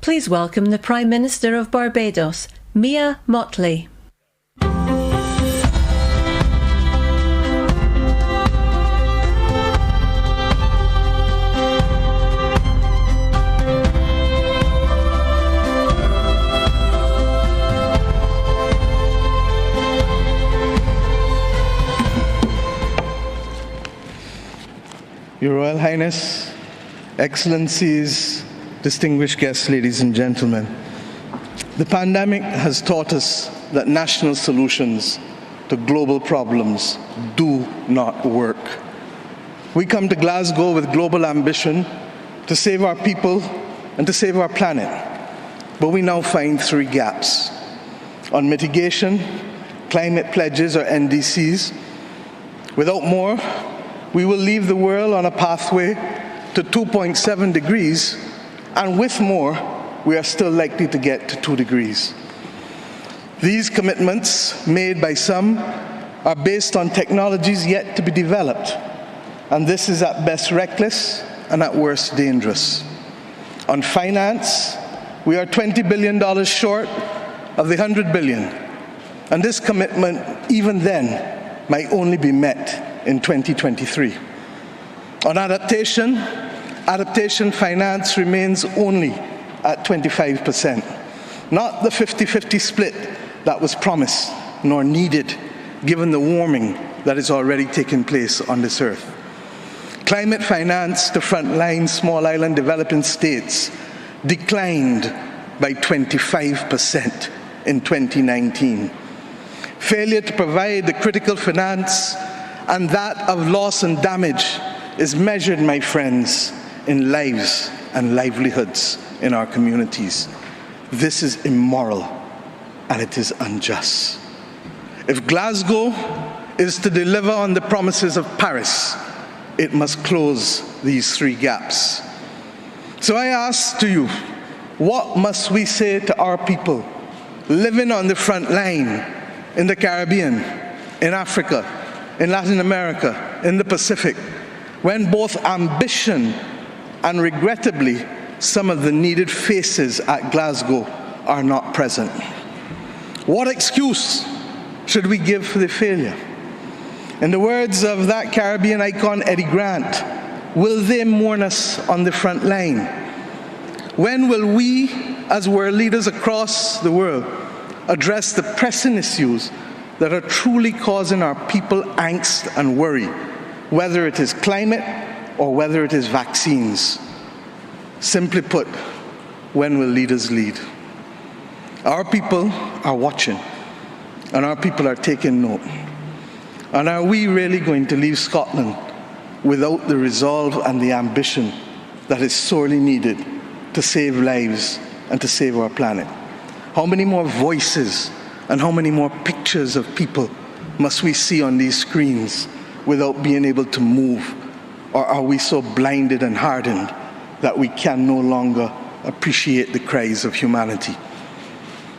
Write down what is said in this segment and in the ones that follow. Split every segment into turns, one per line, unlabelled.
Please welcome the Prime Minister of Barbados, Mia Mottley.
Your Royal Highness, Excellencies, distinguished guests, ladies and gentlemen, the pandemic has taught us that national solutions to global problems do not work. We come to Glasgow with global ambition to save our people and to save our planet, but we now find three gaps. On mitigation, climate pledges or NDCs, without more, we will leave the world on a pathway to 2.7 degrees, and with more, we are still likely to get to 2 degrees. These commitments, made by some, are based on technologies yet to be developed, and this is at best reckless and at worst dangerous. On finance, we are $20 billion short of the $100 billion, and this commitment, even then, might only be met in 2023. On adaptation finance remains only at 25%, not the 50-50 split that was promised nor needed given the warming that is already taking place on this earth. Climate finance to frontline small island developing states declined by 25% in 2019. Failure to provide the critical finance and that of loss and damage is measured, my friends, in lives and livelihoods in our communities. This is immoral and it is unjust. If Glasgow is to deliver on the promises of Paris, it must close these three gaps. So I ask to you, what must we say to our people living on the front line in the Caribbean, in Africa, in Latin America, in the Pacific, when both ambition and regrettably some of the needed faces at Glasgow are not present? What excuse should we give for the failure? In the words of that Caribbean icon, Eddie Grant, will they mourn us on the front line? When will we, as world leaders across the world, address the pressing issues that are truly causing our people angst and worry, whether it is climate or whether it is vaccines? Simply put, when will leaders lead? Our people are watching, and our people are taking note. And are we really going to leave Scotland without the resolve and the ambition that is sorely needed to save lives and to save our planet? How many more voices and how many more pictures of people must we see on these screens without being able to move? Or are we so blinded and hardened that we can no longer appreciate the cries of humanity?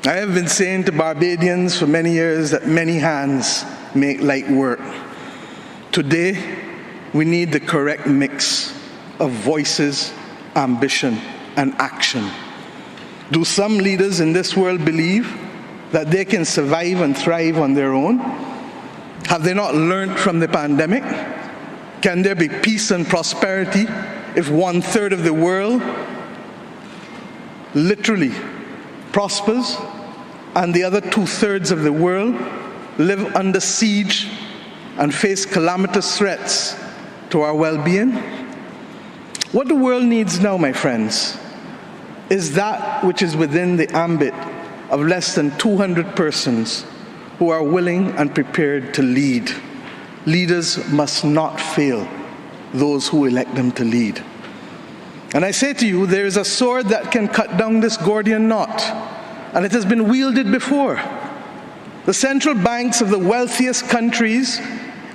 I have been saying to Barbadians for many years that many hands make light work. Today, we need the correct mix of voices, ambition, and action. Do some leaders in this world believe that they can survive and thrive on their own? Have they not learned from the pandemic? Can there be peace and prosperity if 1/3 of the world literally prospers and the other 2/3 of the world live under siege and face calamitous threats to our well-being? What the world needs now, my friends, is that which is within the ambit of less than 200 persons who are willing and prepared to lead. Leaders must not fail those who elect them to lead. And I say to you, there is a sword that can cut down this Gordian knot, and it has been wielded before. The central banks of the wealthiest countries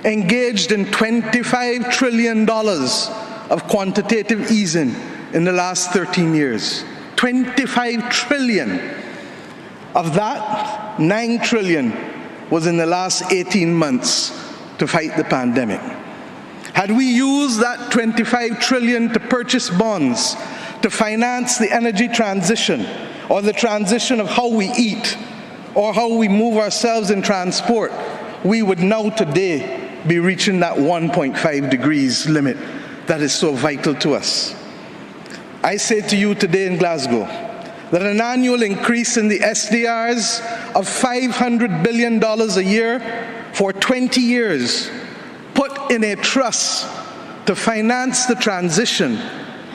engaged in $25 trillion of quantitative easing in the last 13 years. 25 trillion. Of that, 9 trillion was in the last 18 months to fight the pandemic. Had we used that 25 trillion to purchase bonds, to finance the energy transition, or the transition of how we eat, or how we move ourselves in transport, we would now today be reaching that 1.5 degrees limit that is so vital to us. I say to you today in Glasgow that an annual increase in the SDRs of $500 billion a year for 20 years, put in a trust to finance the transition,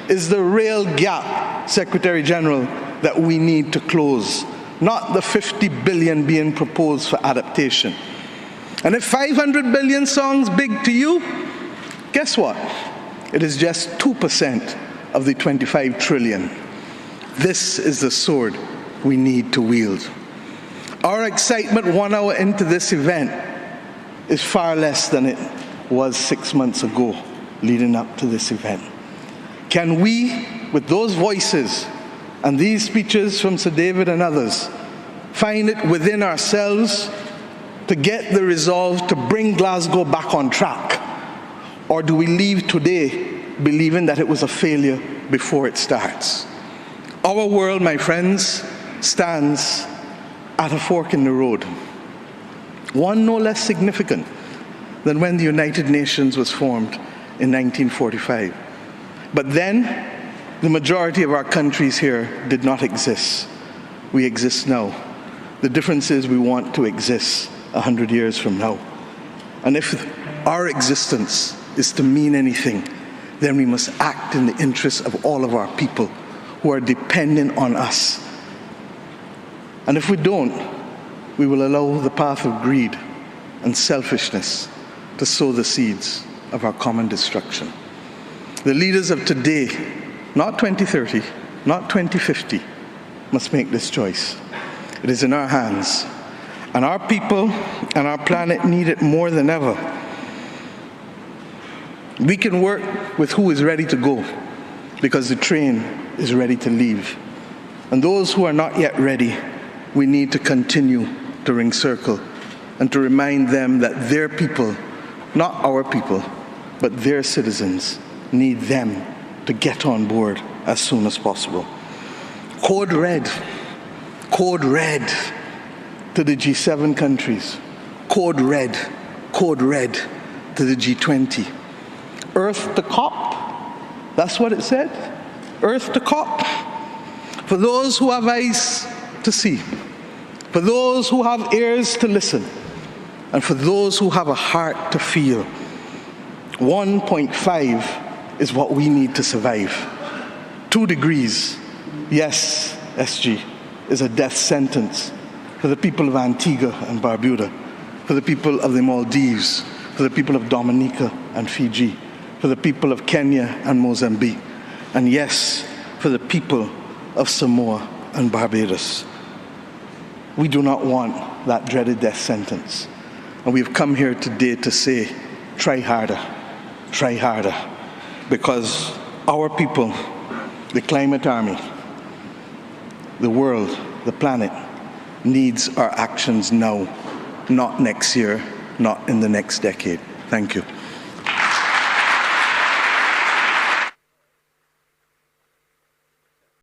is the real gap, Secretary General, that we need to close, not the $50 billion being proposed for adaptation. And if 500 billion sounds big to you, guess what? It is just 2% of the 25 trillion. This is the sword we need to wield. Our excitement 1 hour into this event is far less than it was 6 months ago leading up to this event. Can we, with those voices and these speeches from Sir David and others, find it within ourselves to get the resolve to bring Glasgow back on track? Or do we leave today believing that it was a failure before it starts? Our world, my friends, stands at a fork in the road. One no less significant than when the United Nations was formed in 1945. But then, the majority of our countries here did not exist. We exist now. The difference is we want to exist 100 years from now. And if our existence is to mean anything, then we must act in the interests of all of our people who are dependent on us. And if we don't, we will allow the path of greed and selfishness to sow the seeds of our common destruction. The leaders of today, not 2030, not 2050, must make this choice. It is in our hands. And our people and our planet need it more than ever. We can work with who is ready to go, because the train is ready to leave. And those who are not yet ready, we need to continue to ring circle and to remind them that their people, not our people, but their citizens, need them to get on board as soon as possible. Code red to the G7 countries. Code red to the G20. Earth to COP, that's what it said. Earth to COP. For those who have eyes to see, for those who have ears to listen, and for those who have a heart to feel, 1.5 is what we need to survive. 2 degrees, yes, SG, is a death sentence for the people of Antigua and Barbuda, for the people of the Maldives, for the people of Dominica and Fiji, for the people of Kenya and Mozambique, and yes, for the people of Samoa and Barbados. We do not want that dreaded death sentence. And we've come here today to say, try harder, because our people, the climate army, the world, the planet, needs our actions now, not next year, not in the next decade. Thank you.